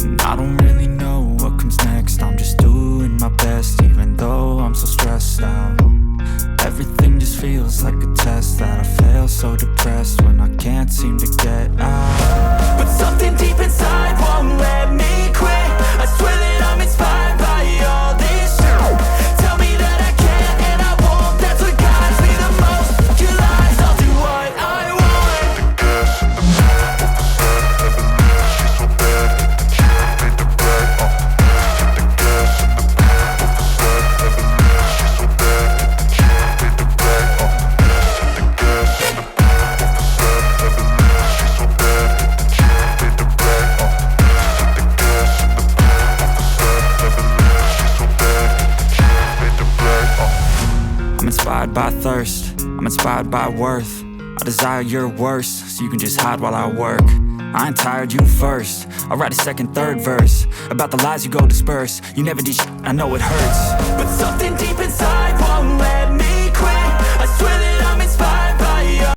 And I don't really know what comes next. I'm just doing my best, even though I'm so stressed out. Everything just feels like a test that I fail, so depressed when I can't seem to get out. But something deep inside won't let me quit. I swear that I'm inspired by all this shit. Tell me that I can't and I won't. That's what guides me the most. Your lies, I'll do what I want. The gas in the back of the set, never leave, she's so bad. She made the brag, the gas in the back of the set, never leave, she's so bad. She made the brag, the gas in the back of the set, never leave, she's so bad. She made the brag, the gas in the back of the set, never leave, she's so bad. She made the brag, I'm inspired by thirst, I'm inspired by worth. I desire your worst, so you can just hide while I work. I ain't tired, you first. I'll write a second, third verse about the lies you go disperse. You never did shit, I know it hurts. But something deep inside won't let